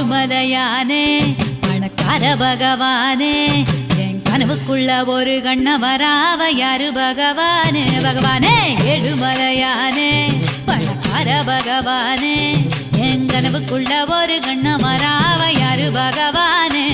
ஏழுமலையானே பணக்கார பகவானே என் கனவுக்குள்ள ஒரு கண்ணவராவ யாரு பகவானே பகவானே ஏழுமலையானே பணக்கார பகவானே என் கனவுக்குள்ள ஒரு கண்ணவராவ யாரு பகவானே